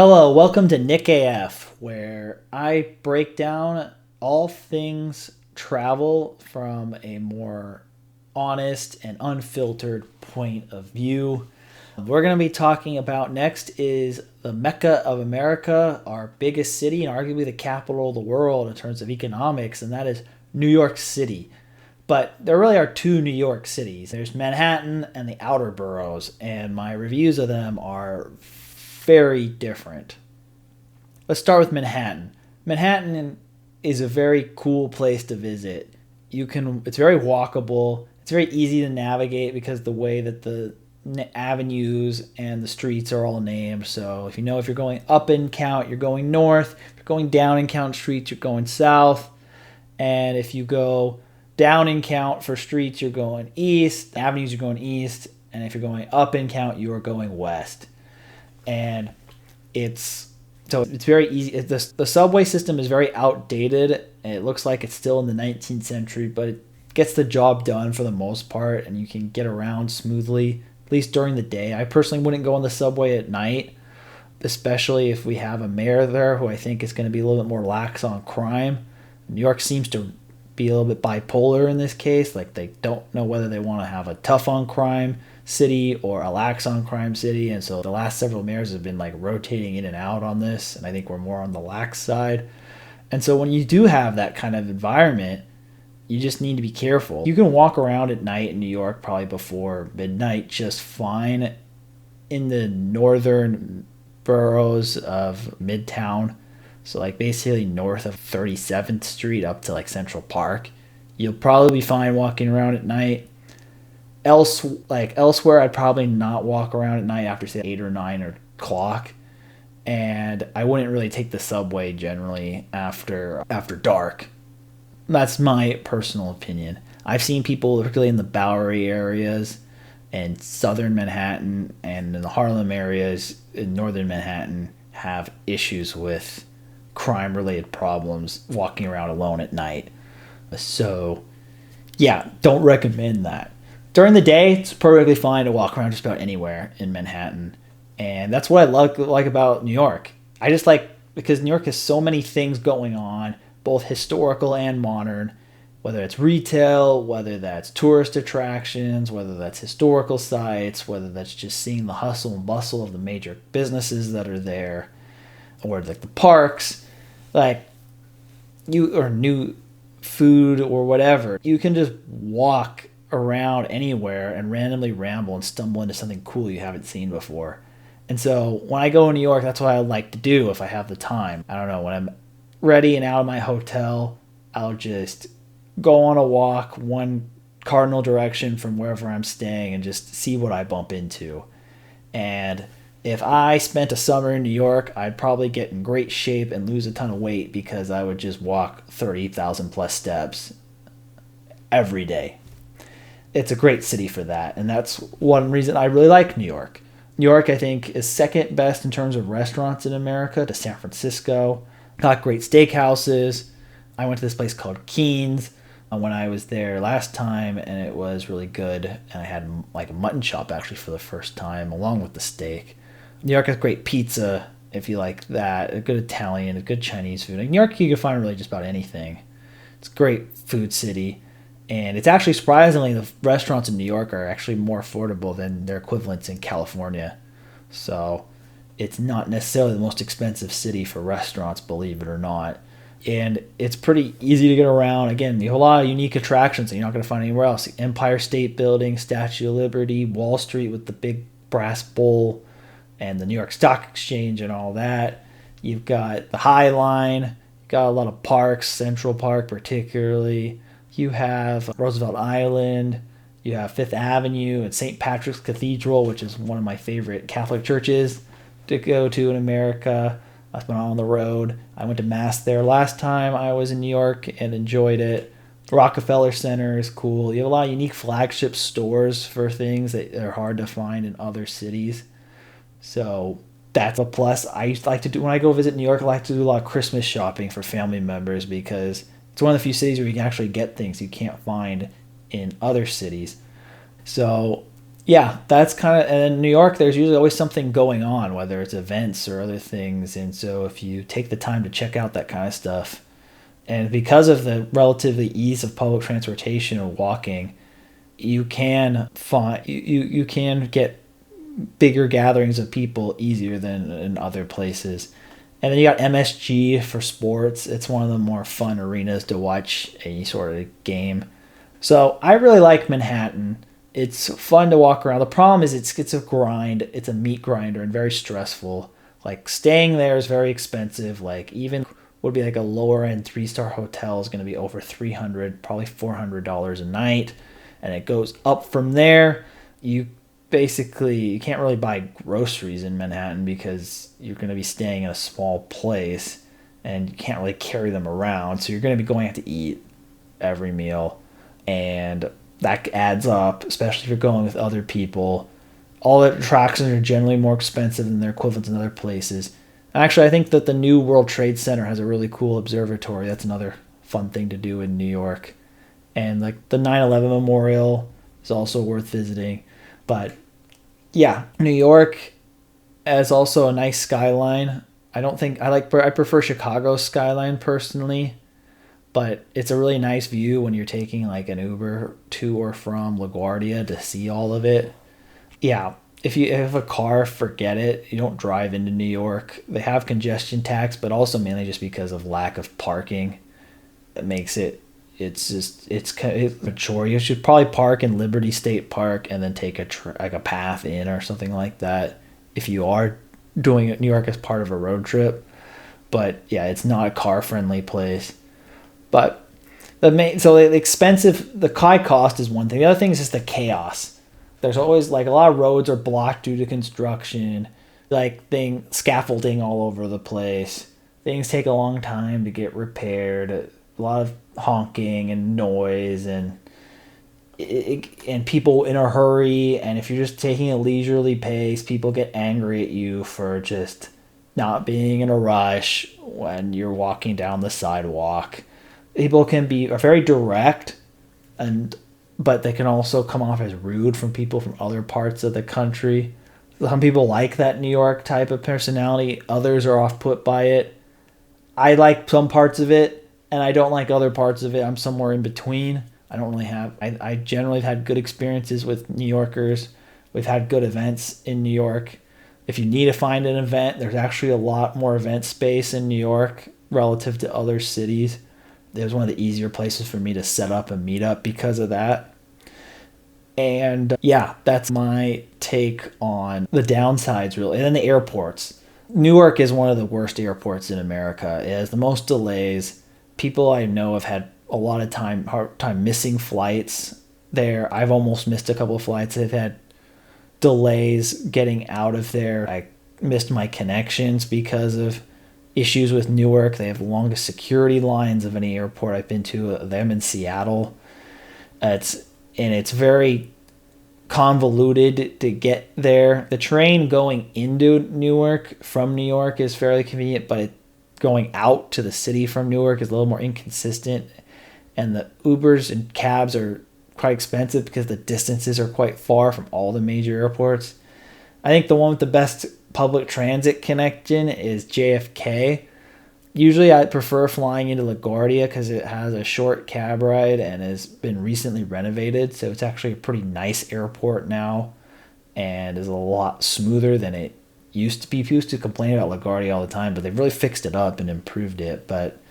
Hello, welcome to NickAF, where I break down all things travel from a more honest and unfiltered point of view. We're going to be talking about next is the Mecca of America, our biggest city and arguably the capital of the world in terms of economics, and that is New York City. But there really are two New York cities. There's Manhattan and the outer boroughs, and my reviews of them are very different. Let's start with Manhattan. Manhattan is a very cool place to visit. It's very walkable. It's very easy to navigate because the way that the avenues and the streets are all named. So if you're going up in Count, you're going north. If you're going down in Count streets, you're going south. And if you go down in Count for streets, you're going east. Avenues, you're going east. And if you're going up in Count, you are going west. And it's very easy. The subway system is very outdated, and it looks like it's still in the 19th century, but it gets the job done for the most part, and you can get around smoothly, at least during the day. I personally wouldn't go on the subway at night, especially if we have a mayor there who I think is going to be a little bit more lax on crime. New York seems to be a little bit bipolar in this case. Like, they don't know whether they want to have a tough on crime city or a lax on crime city, and so the last several mayors have been like rotating in and out on this, and I think we're more on the lax side. And so when you do have that kind of environment, you just need to be careful. You can walk around at night in New York probably before midnight just fine in the northern boroughs of Midtown, so like basically north of 37th Street up to like Central Park. You'll probably be fine walking around at night. Elsewhere, I'd probably not walk around at night after say 8 or 9 o'clock, and I wouldn't really take the subway generally after dark. That's my personal opinion. I've seen people, particularly in the Bowery areas and southern Manhattan and in the Harlem areas in northern Manhattan, have issues with crime-related problems walking around alone at night. So, yeah, don't recommend that. During the day, it's perfectly fine to walk around just about anywhere in Manhattan. And that's what I like about New York. I just like, because New York has so many things going on, both historical and modern, whether it's retail, whether that's tourist attractions, whether that's historical sites, whether that's just seeing the hustle and bustle of the major businesses that are there, or like the parks, or new food or whatever. You can just walk around anywhere and randomly ramble and stumble into something cool you haven't seen before. And so when I go to New York, that's what I like to do if I have the time. I don't know, when I'm ready and out of my hotel, I'll just go on a walk one cardinal direction from wherever I'm staying and just see what I bump into. And if I spent a summer in New York, I'd probably get in great shape and lose a ton of weight because I would just walk 30,000 plus steps every day. It's a great city for that, and that's one reason I really like New York. New York, I think, is second best in terms of restaurants in America to San Francisco. Got great steakhouses. I went to this place called Keen's when I was there last time, and it was really good. And I had like a mutton chop actually for the first time, along with the steak. New York has great pizza, if you like that. A good Italian, a good Chinese food. Like New York, you can find really just about anything. It's a great food city. And it's actually surprisingly, the restaurants in New York are actually more affordable than their equivalents in California. So it's not necessarily the most expensive city for restaurants, believe it or not. And it's pretty easy to get around. Again, you have a lot of unique attractions that you're not going to find anywhere else. The Empire State Building, Statue of Liberty, Wall Street with the big brass bull, and the New York Stock Exchange and all that. You've got the High Line. You've got a lot of parks, Central Park particularly. You have Roosevelt Island, you have Fifth Avenue and St. Patrick's Cathedral, which is one of my favorite Catholic churches to go to in America. I've been on the road. I went to Mass there last time I was in New York and enjoyed it. Rockefeller Center is cool. You have a lot of unique flagship stores for things that are hard to find in other cities. So that's a plus. I like to do, when I go visit New York, I like to do a lot of Christmas shopping for family members because it's one of the few cities where you can actually get things you can't find in other cities. So Yeah, that's kind of, and in New York, there's usually always something going on, whether it's events or other things. And so if you take the time to check out that kind of stuff, and because of the relatively ease of public transportation or walking, you can find you can get bigger gatherings of people easier than in other places. And then you got MSG for sports. It's one of the more fun arenas to watch any sort of game. So I really like Manhattan. It's fun to walk around. The problem is it's a grind. It's a meat grinder and very stressful. Like staying there is very expensive. Like even would be like a lower end 3-star hotel is going to be over $300, probably $400 a night, and it goes up from there. You can't really buy groceries in Manhattan because you're going to be staying in a small place and you can't really carry them around. So you're going to be going out to eat every meal, and that adds up, especially if you're going with other people. All the attractions are generally more expensive than their equivalents in other places. Actually, I think that the new World Trade Center has a really cool observatory. That's another fun thing to do in New York. And like the 9/11 Memorial is also worth visiting. But yeah, New York has also a nice skyline. I prefer Chicago's skyline personally, but it's a really nice view when you're taking like an Uber to or from LaGuardia to see all of it. Yeah, if you have a car, forget it. You don't drive into New York. They have congestion tax, but also mainly just because of lack of parking. It makes it's a chore. You should probably park in Liberty State Park and then take a path in or something like that if you are doing New York as part of a road trip. But yeah, it's not a car friendly place. But the high cost is one thing. The other thing is just the chaos. There's always like a lot of roads are blocked due to construction, scaffolding all over the place. Things take a long time to get repaired. A lot of honking and noise and people in a hurry. And if you're just taking a leisurely pace, people get angry at you for just not being in a rush when you're walking down the sidewalk. People can be very direct, but they can also come off as rude from people from other parts of the country. Some people like that New York type of personality. Others are off put by it. I like some parts of it, and I don't like other parts of it. I'm somewhere in between. I generally have had good experiences with New Yorkers. We've had good events in New York. If you need to find an event, there's actually a lot more event space in New York relative to other cities. It was one of the easier places for me to set up and meet up because of that. And yeah, that's my take on the downsides, really. And then the airports. Newark is one of the worst airports in America. It has the most delays. People I know have had a lot of hard time missing flights there. I've almost missed a couple of flights. They've had delays getting out of there. I missed my connections because of issues with Newark. They have the longest security lines of any airport I've been to. Them in Seattle. It's very convoluted to get there. The train going into Newark from New York is fairly convenient, but going out to the city from Newark is a little more inconsistent. And the Ubers and cabs are quite expensive because the distances are quite far from all the major airports. I think the one with the best public transit connection is JFK. Usually I prefer flying into LaGuardia because it has a short cab ride and has been recently renovated. So it's actually a pretty nice airport now and is a lot smoother than it used to be. People used to complain about LaGuardia all the time, but they've really fixed it up and improved it. But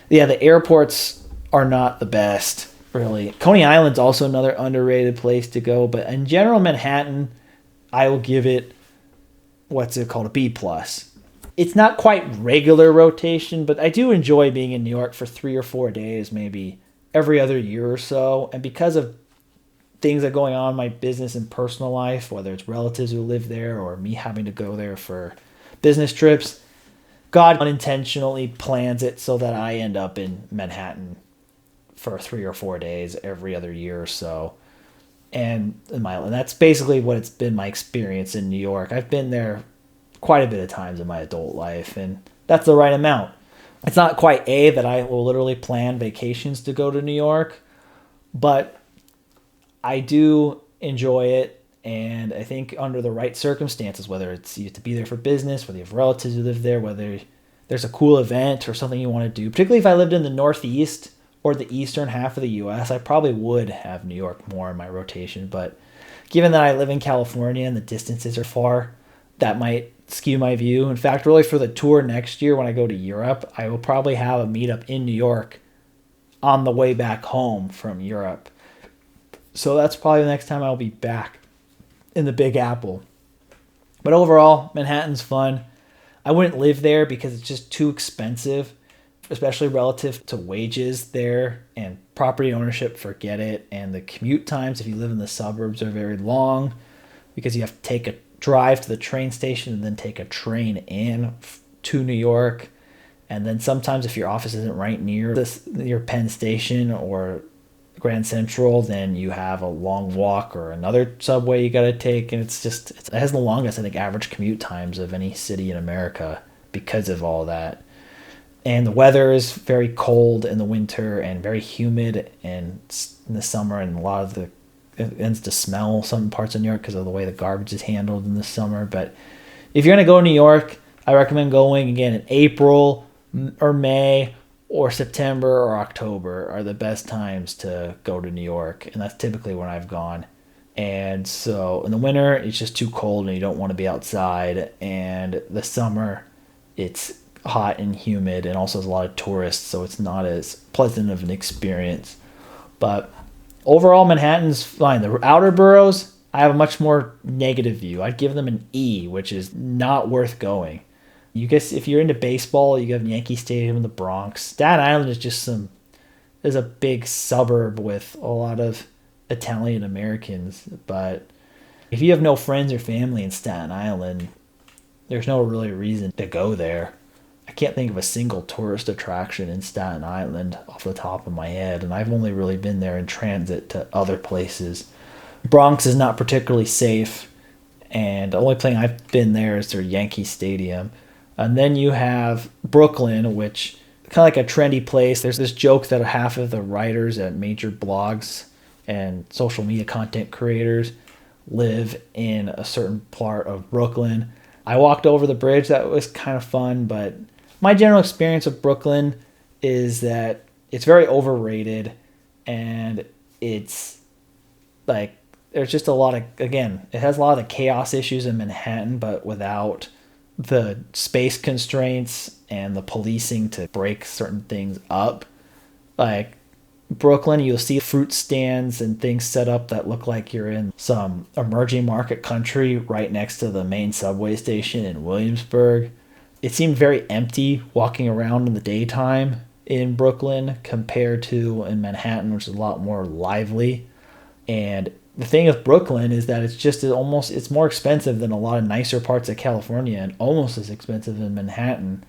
yeah, the airports are not the best, really. Coney Island's also another underrated place to go. But in general, Manhattan, I will give it, a B+. It's not quite regular rotation, but I do enjoy being in New York for 3 or 4 days, maybe every other year or so. And because of things that are going on in my business and personal life, whether it's relatives who live there or me having to go there for business trips, God unintentionally plans it so that I end up in Manhattan for 3 or 4 days every other year or so. And that's basically what it's been my experience in New York. I've been there quite a bit of times in my adult life, and that's the right amount. It's not quite that I will literally plan vacations to go to New York, but I do enjoy it, And I think under the right circumstances, whether it's you have to be there for business, whether you have relatives who live there, whether there's a cool event or something you want to do, particularly if I lived in the Northeast or the eastern half of the U.S., I probably would have New York more in my rotation. But given that I live in California and the distances are far, that might skew my view. In fact, really for the tour next year when I go to Europe, I will probably have a meetup in New York on the way back home from Europe. So that's probably the next time I'll be back in the Big Apple. But overall, Manhattan's fun. I wouldn't live there because it's just too expensive, especially relative to wages there, and property ownership, forget it. And the commute times, if you live in the suburbs, are very long because you have to take a drive to the train station and then take a train in to New York. And then sometimes if your office isn't right near your Penn Station or Grand Central, then you have a long walk or another subway you got to take. And it has the longest, I think, average commute times of any city in America because of all that. And the weather is very cold in the winter and very humid in the summer, and it ends to smell some parts of New York because of the way the garbage is handled in the summer. But if you're going to go to New York, I recommend going again in April or May or September or October are the best times to go to New York. And that's typically when I've gone. And so in the winter, it's just too cold and you don't want to be outside. And the summer, it's hot and humid and also has a lot of tourists, so it's not as pleasant of an experience. But overall, Manhattan's fine. The outer boroughs, I have a much more negative view. I'd give them an E, which is not worth going. You guess if you're into baseball, you have Yankee Stadium in the Bronx. Staten Island is just is a big suburb with a lot of Italian Americans. But if you have no friends or family in Staten Island, there's no really reason to go there. I can't think of a single tourist attraction in Staten Island off the top of my head, and I've only really been there in transit to other places. Bronx is not particularly safe, and the only place I've been there is their Yankee Stadium. And then you have Brooklyn, which kind of like a trendy place. There's this joke that half of the writers at major blogs and social media content creators live in a certain part of Brooklyn. I walked over the bridge. That was kind of fun, but my general experience of Brooklyn is that it's very overrated, and it's like there's just a lot of, again, it has a lot of the chaos issues in Manhattan, but without the space constraints and the policing to break certain things up. Like Brooklyn, you'll see fruit stands and things set up that look like you're in some emerging market country right next to the main subway station in Williamsburg. It seemed very empty walking around in the daytime in Brooklyn compared to in Manhattan, which is a lot more lively. And the thing with Brooklyn is that it's more expensive than a lot of nicer parts of California and almost as expensive in Manhattan,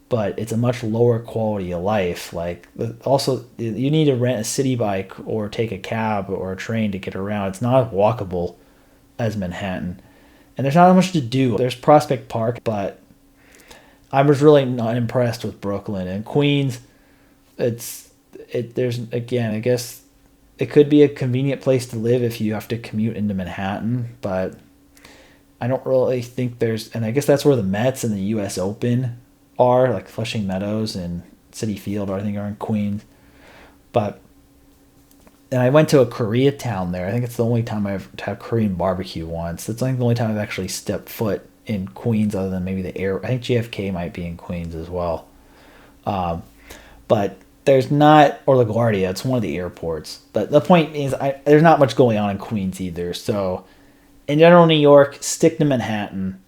but it's a much lower quality of life. Like, also, you need to rent a city bike or take a cab or a train to get around. It's not as walkable as Manhattan. And there's not much to do. There's Prospect Park, but I was really not impressed with Brooklyn. And Queens, there's, again, I guess it could be a convenient place to live if you have to commute into Manhattan, but I don't really think and I guess that's where the Mets and the U.S. Open are, like Flushing Meadows and Citi Field, I think, are in Queens. And I went to a Koreatown there. I think it's the only time I've had Korean barbecue once. That's like the only time I've actually stepped foot in Queens other than maybe I think JFK might be in Queens as well. But there's not, or LaGuardia, it's one of the airports. But the point is, there's not much going on in Queens either. So, in general, New York, stick to Manhattan.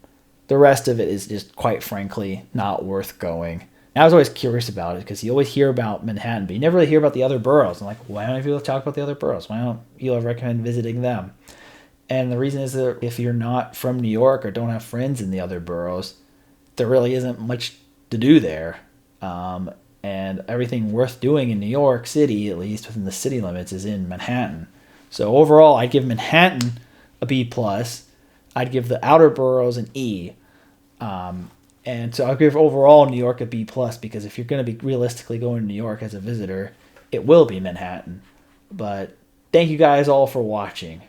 The rest of it is just, quite frankly, not worth going. And I was always curious about it because you always hear about Manhattan, but you never really hear about the other boroughs. I'm like, why don't you talk about the other boroughs? Why don't you recommend visiting them? And the reason is that if you're not from New York or don't have friends in the other boroughs, there really isn't much to do there. And everything worth doing in New York City, at least within the city limits, is in Manhattan. So overall, I'd give Manhattan a B+. I'd give the outer boroughs an E. And so I'll give overall New York a B+, because if you're going to be realistically going to New York as a visitor, it will be Manhattan. But thank you guys all for watching.